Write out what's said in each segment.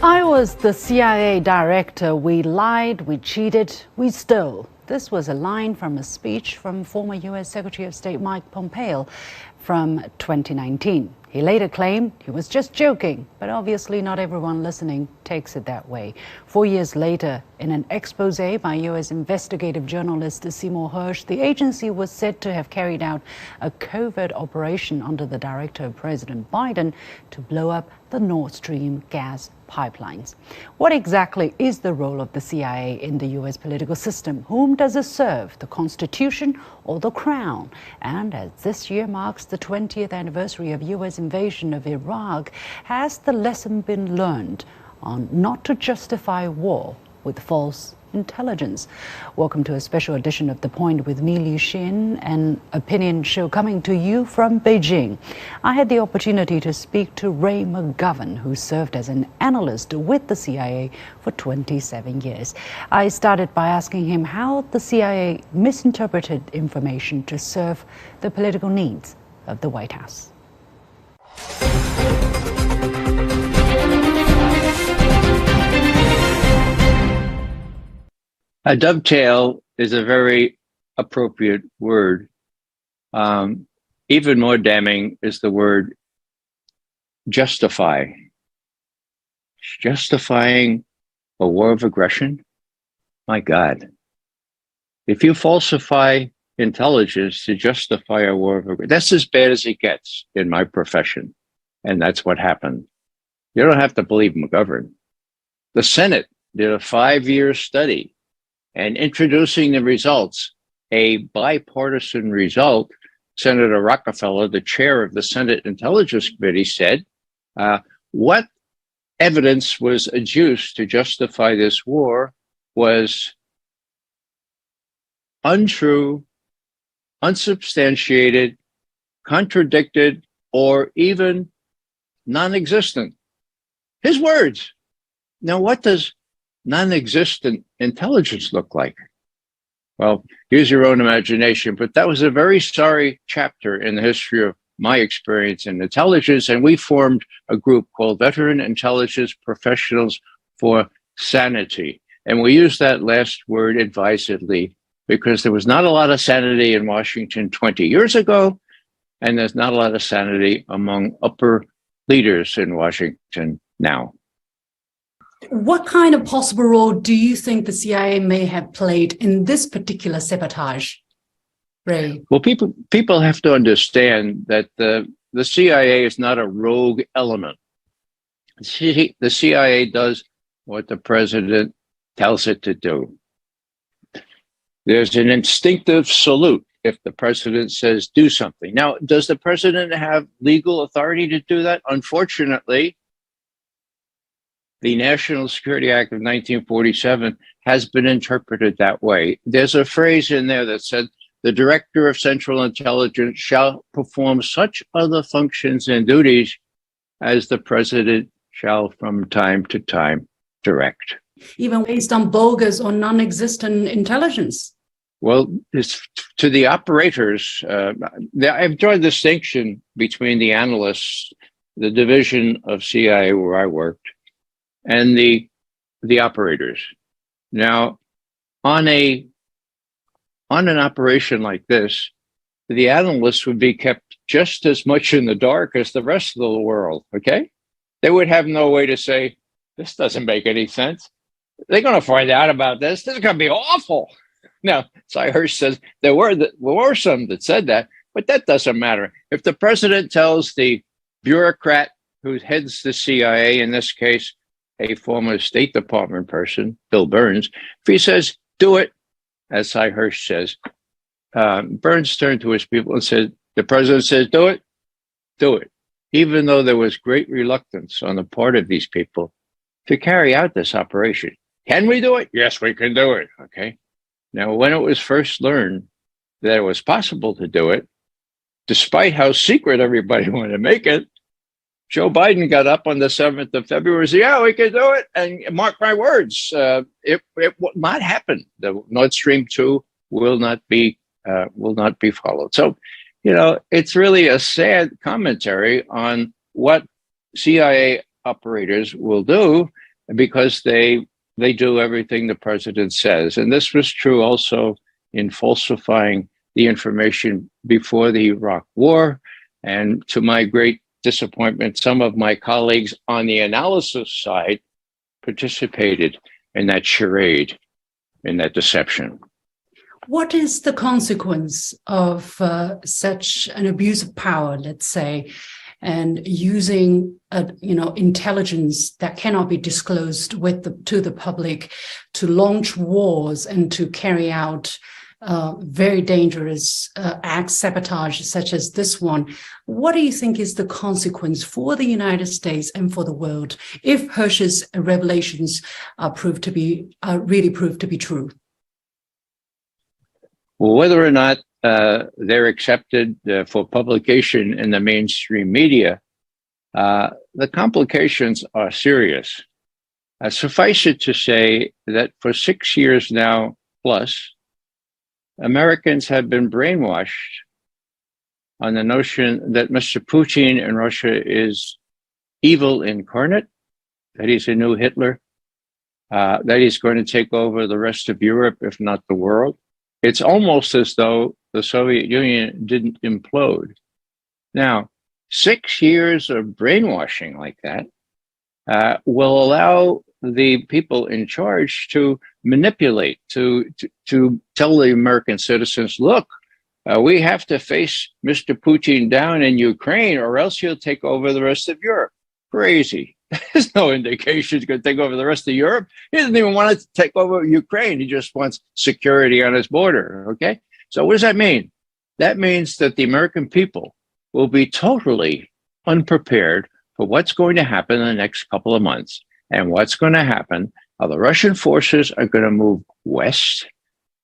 I was the CIA director. We lied, we cheated, we stole. This was a line from a speech from former U.S. Secretary of State Mike Pompeo from 2019. He later claimed he was just joking, but obviously not everyone listening takes it that way. 4 years later, in an expose by U.S. investigative journalist Seymour Hersh, the agency was said to have carried out a covert operation under the director of President Biden to blow up the Nord Stream gas pipelines. What exactly is the role of the CIA in the U.S. political system? Whom does it serve, the Constitution or the Crown? And as this year marks the 20th anniversary of U.S. invasion of Iraq, has the lesson been learned on not to justify war with false intelligence? Welcome to a special edition of The Point with me, Liu Xin, an opinion show coming to you from Beijing. I had the opportunity to speak to Ray Mcgovern, who served as an analyst with the CIA for 27 years. I started by asking him how the CIA misinterpreted information to serve the political needs of the White House. A dovetail is a very appropriate word. Even more damning is the word justify. Justifying a war of aggression? My God. If you falsify intelligence to justify a war of aggression, that's as bad as it gets in my profession. And that's what happened. You don't have to believe Mcgovern. The Senate did a 5-year study, and introducing the results, a bipartisan result, Senator Rockefeller, the chair of the Senate Intelligence Committee, said, what evidence was adduced to justify this war was untrue, unsubstantiated, contradicted, or even non-existent. His words. Now, what does non-existent intelligence look like? Well, use your own imagination, but that was a very sorry chapter in the history of my experience in intelligence, and we formed a group called Veteran Intelligence Professionals for Sanity. And we used that last word advisedly because there was not a lot of sanity in Washington 20 years ago, and there's not a lot of sanity among upper leaders in Washington now. What kind of possible role do you think the CIA may have played in this particular sabotage, Ray? Well, people have to understand that the CIA is not a rogue element. The CIA does what the president tells it to do. There's an instinctive salute if the president says do something. Now, does the president have legal authority to do that? Unfortunately, the National Security Act of 1947 has been interpreted that way. There's a phrase in there that said, the Director of Central Intelligence shall perform such other functions and duties as the President shall from time to time direct. Even based on bogus or non-existent intelligence? Well, it's to the operators. I've drawn a distinction between the analysts, the division of CIA where I worked, and the operators. Now, on an operation like this, the analysts would be kept just as much in the dark as the rest of the world, okay? They would have no way to say, this doesn't make any sense. They're going to find out about this. This is going to be awful. Now, Cy Hersh says there were some that said that, but that doesn't matter. If the president tells the bureaucrat who heads the CIA, in this case, a former State Department person, Bill Burns, if he says, do it, as Cy Hersh says, Burns turned to his people and said, the president says, do it, even though there was great reluctance on the part of these people to carry out this operation. Can we do it? Yes, we can do it, okay? Now, when it was first learned that it was possible to do it, despite how secret everybody wanted to make it, Joe Biden got up on the 7th of February and said, yeah, we can do it. And mark my words, it will not happen. The Nord Stream 2 will not be followed. So, it's really a sad commentary on what CIA operators will do because they do everything the president says. And this was true also in falsifying the information before the Iraq War. And to my great disappointment, some of my colleagues on the analysis side participated in that charade, in that deception. What is the consequence of such an abuse of power, let's say, and using intelligence that cannot be disclosed to the public to launch wars and to carry out very dangerous acts, sabotage such as this one? What do you think is the consequence for the United States and for the world if Hersh's revelations are really proved to be true? Well, whether or not they're accepted for publication in the mainstream media, the complications are serious. Suffice it to say that for 6 years now plus, Americans have been brainwashed on the notion that Mr. Putin in Russia is evil incarnate, that he's a new Hitler, that he's going to take over the rest of Europe, if not the world. It's almost as though the Soviet Union didn't implode. Now, 6 years of brainwashing like that will allow the people in charge to manipulate, to tell the American citizens, look, we have to face Mr. Putin down in Ukraine or else he'll take over the rest of Europe. Crazy. There's no indication he's going to take over the rest of Europe. He doesn't even want to take over Ukraine. He just wants security on his border. Okay. So what does that mean? That means that the American people will be totally unprepared for what's going to happen in the next couple of months. And what's going to happen? The Russian forces are going to move west.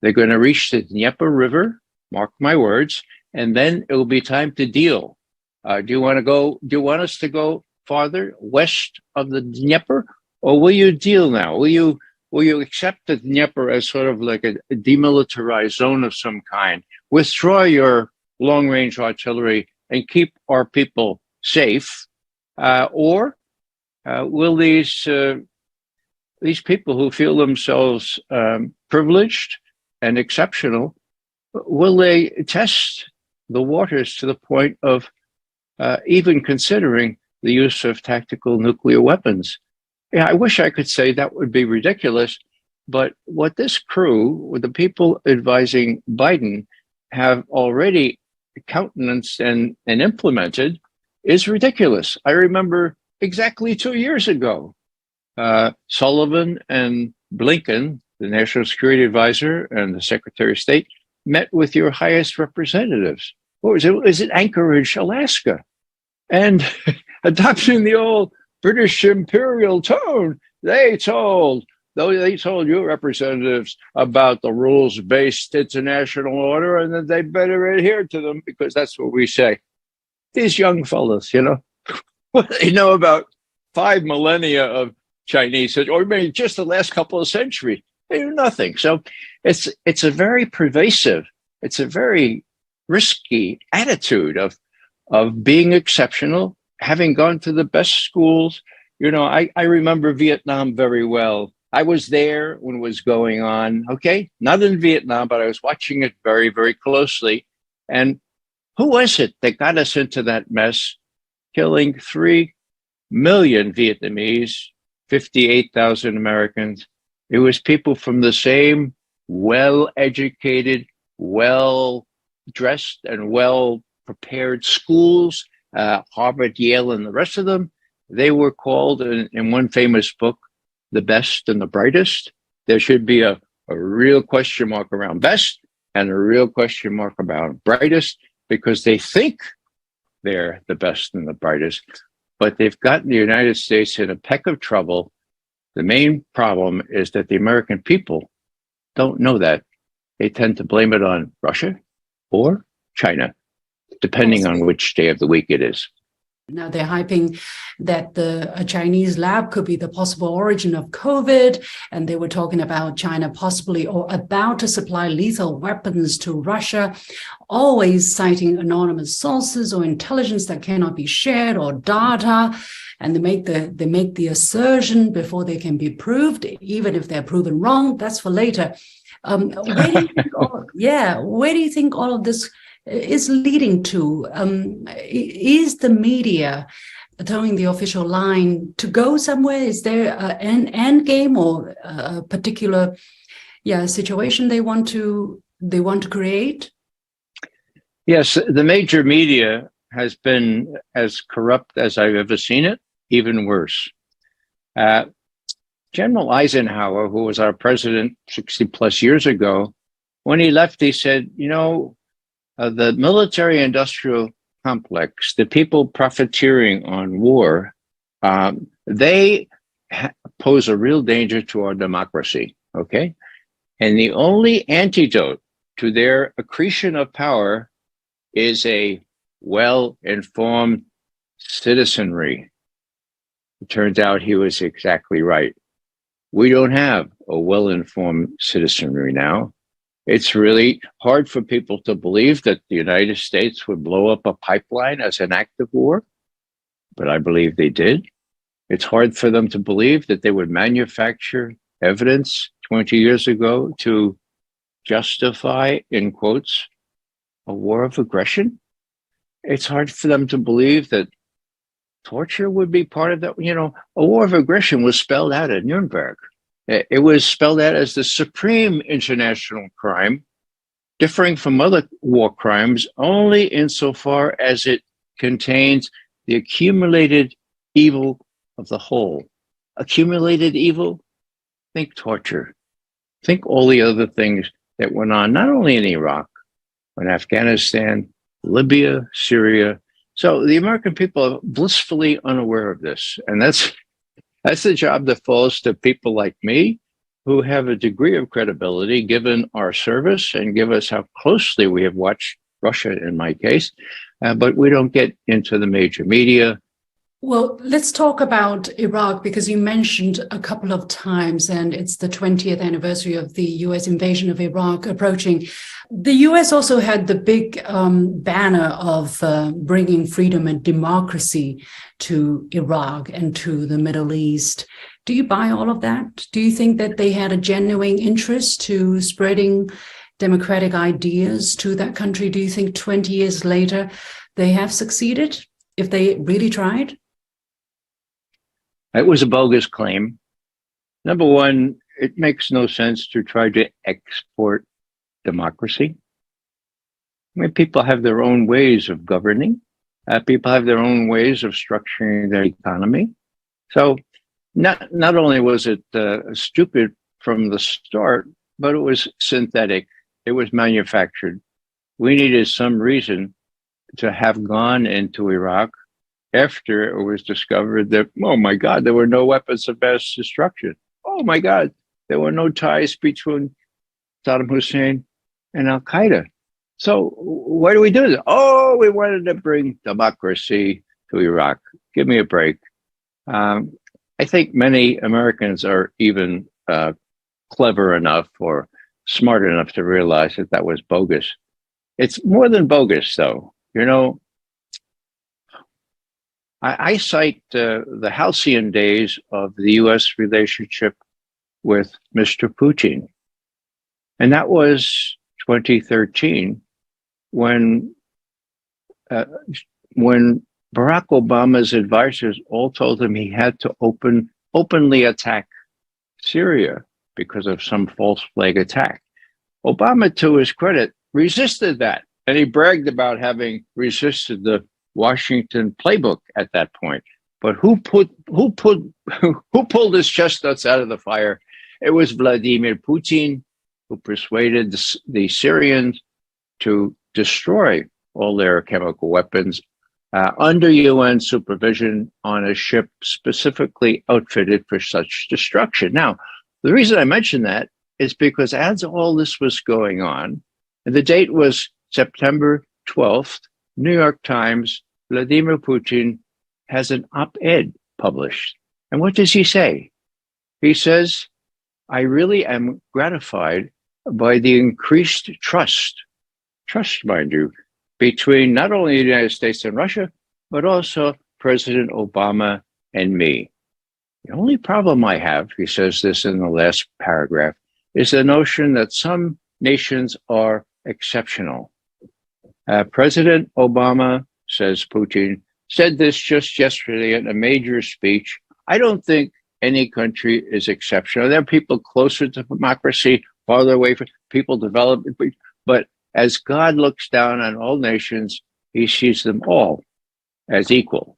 They're going to reach the Dnieper River, mark my words, and then it will be time to deal. Do you want us to go farther west of the Dnieper, or will you deal now? Will you accept the Dnieper as sort of like a demilitarized zone of some kind? Withdraw your long-range artillery and keep our people safe, or will these people who feel themselves privileged and exceptional, will they test the waters to the point of even considering the use of tactical nuclear weapons? Yeah, I wish I could say that would be ridiculous, but what this crew, with the people advising Biden, have already countenanced and implemented is ridiculous. I remember exactly 2 years ago, Sullivan and Blinken, the National Security Advisor and the Secretary of State, met with your highest representatives. What was it? Was it Anchorage, Alaska? And adopting the old British imperial tone, they told your representatives about the rules-based international order and that they better adhere to them because that's what we say. These young fellas, what they know about 5 millennia of Chinese, or maybe just the last couple of centuries, they do nothing. So it's a very pervasive, it's a very risky attitude of being exceptional, having gone to the best schools. I remember Vietnam very well. I was there when it was going on, okay? Not in Vietnam, but I was watching it very, very closely. And who was it that got us into that mess, killing 3 million Vietnamese, 58,000 Americans? It was people from the same well-educated, well-dressed, and well-prepared schools, Harvard, Yale, and the rest of them. They were called in one famous book, the best and the brightest. There should be a real question mark around best and a real question mark about brightest, because they think they're the best and the brightest, but they've gotten the United States in a peck of trouble. The main problem is that the American people don't know that. They tend to blame it on Russia or China, depending on which day of the week it is. Now they're hyping that a Chinese lab could be the possible origin of COVID. And they were talking about China possibly or about to supply lethal weapons to Russia, always citing anonymous sources or intelligence that cannot be shared or data. and they make the assertion before they can be proved, even if they're proven wrong. That's for later. Where do you think where do you think all of this is leading to? Is the media towing the official line to go somewhere? Is there an end game or a particular situation they want to create? Yes, the major media has been as corrupt as I've ever seen it, even worse. General Eisenhower, who was our president 60 plus years ago, when he left, he said, the military industrial complex, the people profiteering on war, they pose a real danger to our democracy. Okay. And the only antidote to their accretion of power is a well-informed citizenry. It turns out he was exactly right. We don't have a well-informed citizenry now. It's really hard for people to believe that the United States would blow up a pipeline as an act of war, but I believe they did. It's hard for them to believe that they would manufacture evidence 20 years ago to justify, in quotes, a war of aggression. It's hard for them to believe that torture would be part of that. A war of aggression was spelled out at Nuremberg. It was spelled out as the supreme international crime, differing from other war crimes only insofar as it contains the accumulated evil of the whole. Accumulated evil? Think torture. Think all the other things that went on, not only in Iraq, but in Afghanistan, Libya, Syria. So the American people are blissfully unaware of this. And that's the job that falls to people like me, who have a degree of credibility given our service and give us how closely we have watched Russia in my case. But we don't get into the major media. Well, let's talk about Iraq, because you mentioned a couple of times, and it's the 20th anniversary of the US invasion of Iraq approaching. The US also had the big banner of bringing freedom and democracy to Iraq and to the Middle East. Do you buy all of that? Do you think that they had a genuine interest to spreading democratic ideas to that country? Do you think 20 years later they have succeeded if they really tried? It was a bogus claim. Number one, it makes no sense to try to export democracy. I mean, people have their own ways of governing. People have their own ways of structuring their economy. So not only was it stupid from the start, but it was synthetic. It was manufactured. We needed some reason to have gone into Iraq after it was discovered that, oh my God, there were no weapons of mass destruction. Oh my God, there were no ties between Saddam Hussein and Al Qaeda. So why do we do this? Oh, we wanted to bring democracy to Iraq. Give me a break. I think many Americans are even clever enough or smart enough to realize that that was bogus. It's more than bogus, though. I cite the halcyon days of the U.S. relationship with Mr. Putin. And that was 2013 when Barack Obama's advisors all told him he had to openly attack Syria because of some false flag attack. Obama, to his credit, resisted that. And he bragged about having resisted the Washington playbook at that point. But who pulled his chestnuts out of the fire? It was Vladimir Putin, who persuaded the Syrians to destroy all their chemical weapons under UN supervision on a ship specifically outfitted for such destruction. Now, the reason I mention that is because as all this was going on, and the date was September 12th, New York Times, Vladimir Putin has an op-ed published. And what does he say? He says, I really am gratified by the increased trust, mind you, between not only the United States and Russia, but also President Obama and me. The only problem I have, he says this in the last paragraph, is the notion that some nations are exceptional. President Obama, says Putin, said this just yesterday in a major speech. I don't think any country is exceptional. There are people closer to democracy, farther away from people developed, but as God looks down on all nations, he sees them all as equal.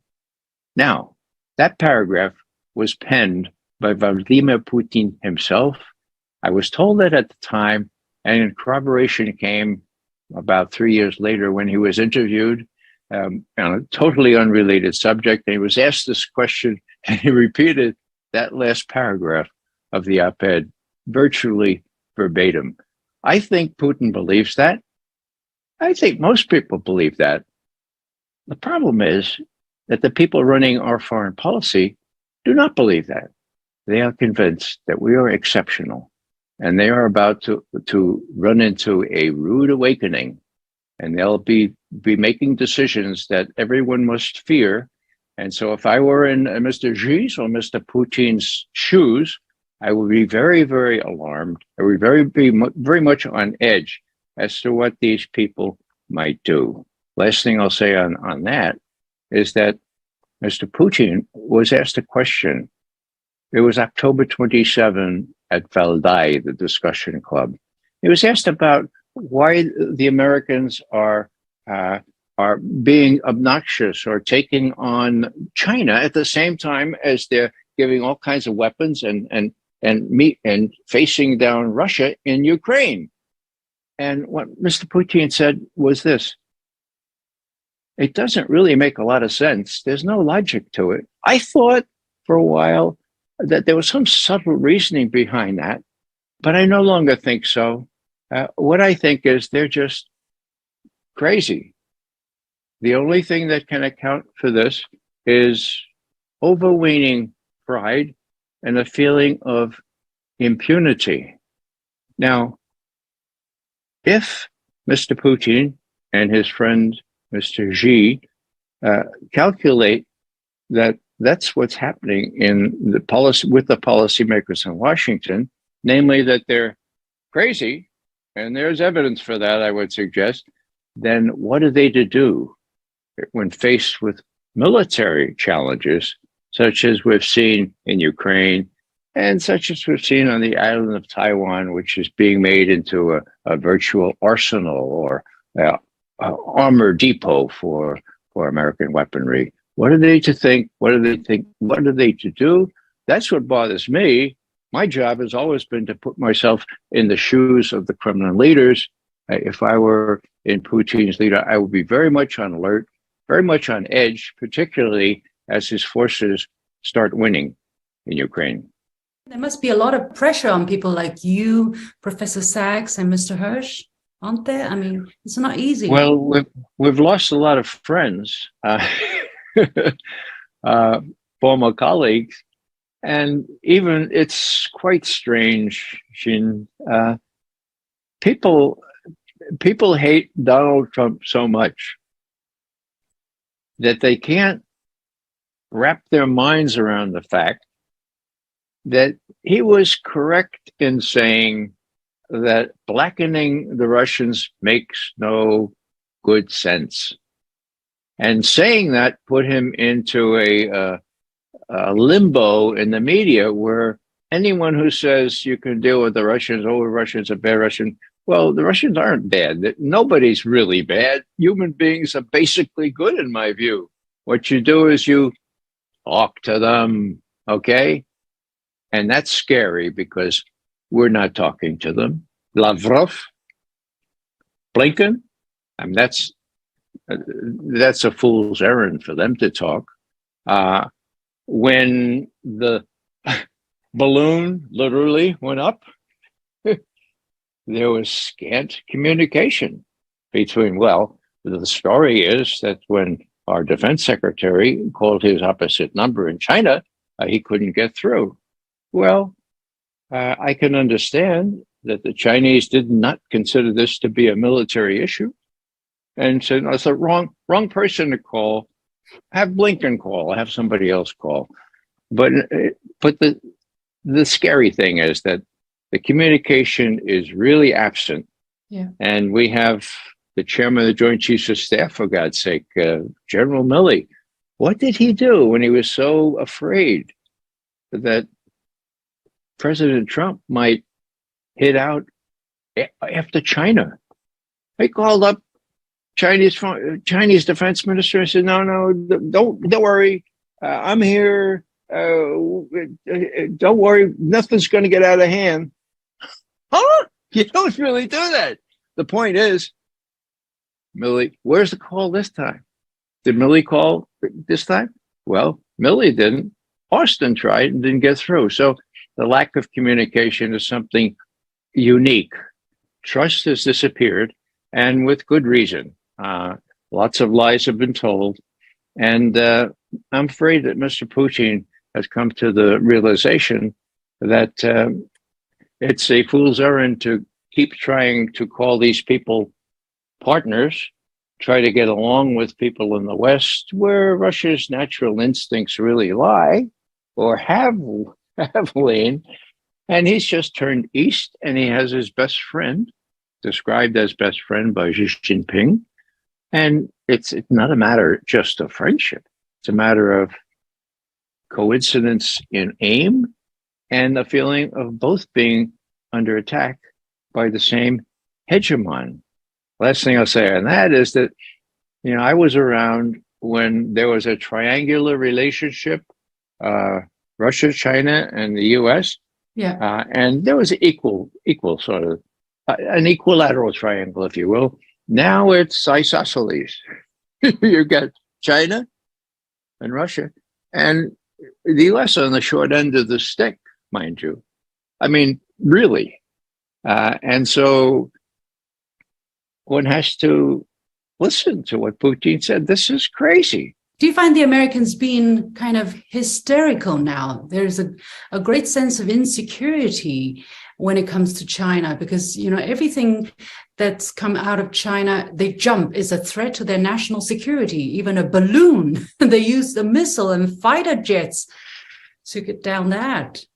Now, that paragraph was penned by Vladimir Putin himself. I was told that at the time, and corroboration came about 3 years later when he was interviewed on a totally unrelated subject. And he was asked this question, and he repeated that last paragraph of the op-ed virtually verbatim. I think Putin believes that. I think most people believe that. The problem is that the people running our foreign policy do not believe that. They are convinced that we are exceptional, and they are about to run into a rude awakening, and they'll be making decisions that everyone must fear. And so if I were in Mr. Xi's or Mr. Putin's shoes, I would be very, very alarmed. I would be very much on edge as to what these people might do. Last thing I'll say on that is that Mr. Putin was asked a question. It was October 27 at Valdai, the discussion club. He was asked about why the Americans are being obnoxious or taking on China at the same time as they're giving all kinds of weapons and facing down Russia in Ukraine. And what Mr. Putin said was this: it doesn't really make a lot of sense. There's no logic to it. I thought for a while that there was some subtle reasoning behind that, but I no longer think so. What I think is they're just crazy. The only thing that can account for this is overweening pride and a feeling of impunity. Now, if Mr. Putin and his friend Mr. Xi calculate that that's what's happening in the policy with the policymakers in Washington, namely that they're crazy, and there's evidence for that, I would suggest, then what are they to do when faced with military challenges, such as we've seen in Ukraine and such as we've seen on the island of Taiwan, which is being made into a virtual arsenal or armor depot for American weaponry? What are they to think? What do they think? What are they to do? That's what bothers me. My job has always been to put myself in the shoes of the Kremlin leaders. If I were in Putin's leader, I would be very much on alert, very much on edge, particularly as his forces start winning in Ukraine. There must be a lot of pressure on people like you, Professor Sachs, and Mr. Hirsch, aren't there? I mean, it's not easy. Well, we've lost a lot of friends, former colleagues, and even it's quite strange, Xin. People hate Donald Trump so much that they can't wrap their minds around the fact that he was correct in saying that blackening the Russians makes no good sense. And saying that put him into a limbo in the media where anyone who says you can deal with the Russians, oh, the Russians are bad Russian. Well, the Russians aren't bad. Nobody's really bad. Human beings are basically good, in my view. What you do is you talk to them, okay? And that's scary because we're not talking to them. Lavrov, Blinken, I mean, that's a fool's errand for them to talk. When the balloon literally went up, there was scant communication between, well, the story is that when our defense secretary called his opposite number in China, he couldn't get through. Well, I can understand that the Chinese did not consider this to be a military issue. And said, no, it's the wrong person to call. Have Blinken call, have somebody else call. But but the scary thing is that the communication is really absent. Yeah. And we have the chairman of the Joint Chiefs of Staff, for God's sake, General Milley. What did he do when he was so afraid that President Trump might hit out after China? He called up Chinese defense minister and said, "No, don't worry. I'm here. Don't worry. Nothing's going to get out of hand." Huh? You don't really do that. The point is, Milley, where's the call this time? Did Milley call this time? Well, Milley didn't. Austin tried and didn't get through. So the lack of communication is something unique. Trust has disappeared, and with good reason. Lots of lies have been told. And I'm afraid that Mr. Putin has come to the realization that it's a fool's errand to keep trying to call these people partners, try to get along with people in the West where Russia's natural instincts really lie or have lain. And he's just turned east, and he has his best friend, described as best friend by Xi Jinping. And it's not a matter just of friendship. It's a matter of coincidence in aim and the feeling of both being under attack by the same hegemon. Last thing I'll say on that is that, I was around when there was a triangular relationship, Russia, China, and the U.S. Yeah. And there was equal sort of an equilateral triangle, if you will. Now it's isosceles. You've got China and Russia and the U.S. on the short end of the stick, mind you. I mean, really. And so one has to listen to what Putin said. This is crazy. Do you find the Americans being kind of hysterical now? There's a great sense of insecurity when it comes to China because, everything that's come out of China, they jump is a threat to their national security. Even a balloon, they use the missile and fighter jets to get down that.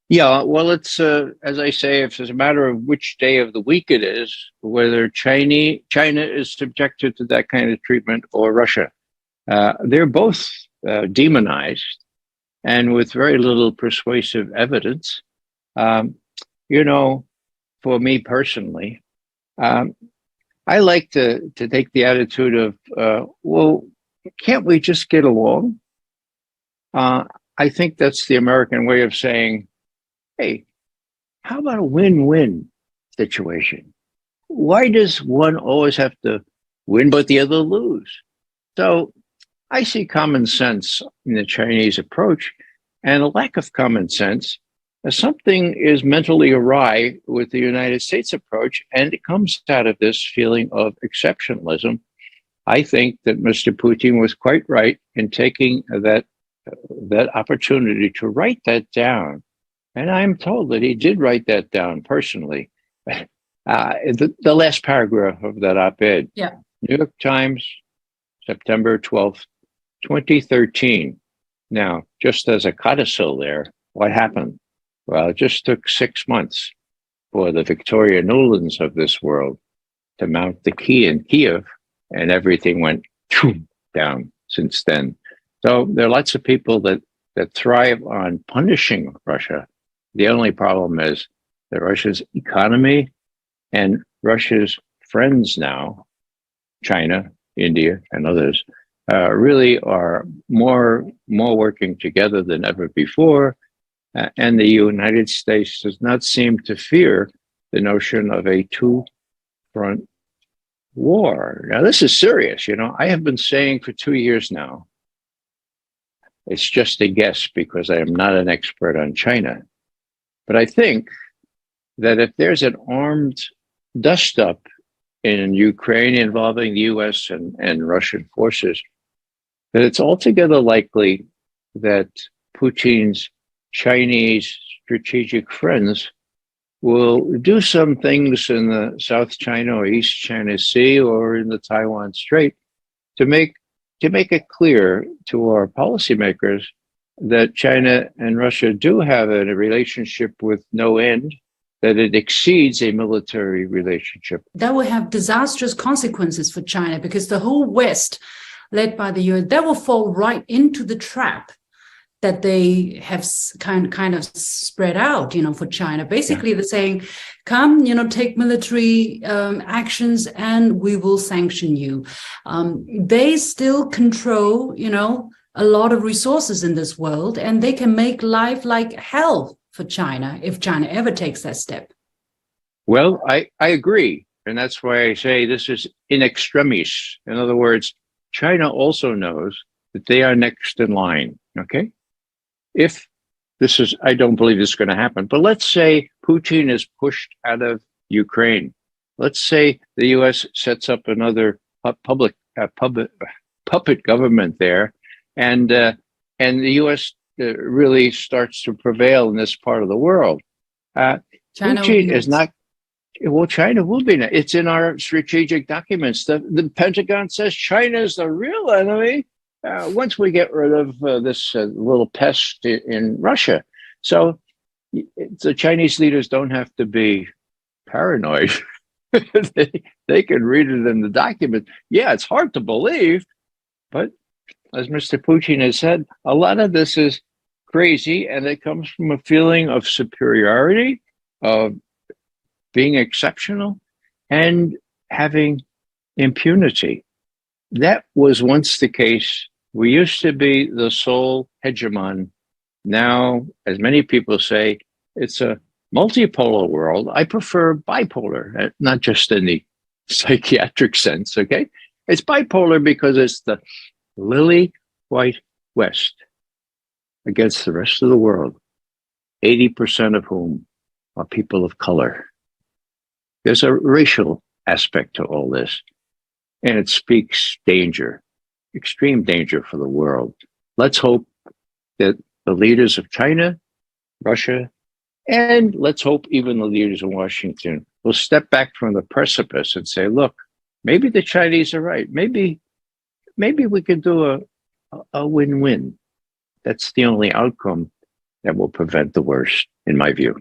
Yeah, well, it's, as I say, if it's a matter of which day of the week it is, whether China is subjected to that kind of treatment or Russia. They're both demonized and with very little persuasive evidence. For me personally, I like to take the attitude of, well, can't we just get along? I think that's the American way of saying, hey, how about a win-win situation? Why does one always have to win but the other lose? So I see common sense in the Chinese approach and a lack of common sense as something is mentally awry with the United States approach, and it comes out of this feeling of exceptionalism. I think that Mr. Putin was quite right in taking that opportunity to write that down. And I'm told that he did write that down personally. The last paragraph of that op-ed. Yeah. New York Times, September 12th, 2013. Now, just as a codicil there, what happened? Well, it just took 6 months for the Victoria Nulands of this world to mount the key in Kiev, and everything went down since then. So there are lots of people that thrive on punishing Russia. The only problem is that Russia's economy and Russia's friends now, China, India, and others, really are more working together than ever before. And the United States does not seem to fear the notion of a two-front war. Now, this is serious. I have been saying for 2 years now, it's just a guess because I am not an expert on China. But I think that if there's an armed dust-up in Ukraine involving the U.S. and Russian forces, that it's altogether likely that Putin's Chinese strategic friends will do some things in the South China or East China Sea or in the Taiwan Strait to make it clear to our policymakers that China and Russia do have a relationship with no end, that it exceeds a military relationship. That will have disastrous consequences for China, because the whole West, led by the US, that will fall right into the trap that they have kind of spread out, for China. Basically, they're saying, come, take military actions and we will sanction you. They still control, a lot of resources in this world, and they can make life like hell for China if China ever takes that step. Well, I agree. And that's why I say this is in extremis. In other words, China also knows that they are next in line, okay? If this is, I don't believe this is going to happen, but let's say Putin is pushed out of Ukraine. Let's say the U.S. sets up another puppet government there, and the U.S. Really starts to prevail in this part of the world. Putin is not. Well, China will be. It's in our strategic documents. The Pentagon says China is the real enemy. Once we get rid of this little pest in Russia. So the Chinese leaders don't have to be paranoid. they can read it in the document. Yeah, it's hard to believe, but as Mr. Putin has said, a lot of this is crazy, and it comes from a feeling of superiority, of being exceptional, and having impunity. That was once the case. We used to be the sole hegemon. Now, as many people say, it's a multipolar world. I prefer bipolar, not just in the psychiatric sense, okay? It's bipolar because it's the lily white West against the rest of the world, 80% of whom are people of color. There's a racial aspect to all this, and it speaks danger, extreme danger for the world. Let's hope that the leaders of China, Russia, and let's hope even the leaders in Washington will step back from the precipice and say, look, maybe the Chinese are right. Maybe we can do a win-win. That's the only outcome that will prevent the worst, in my view.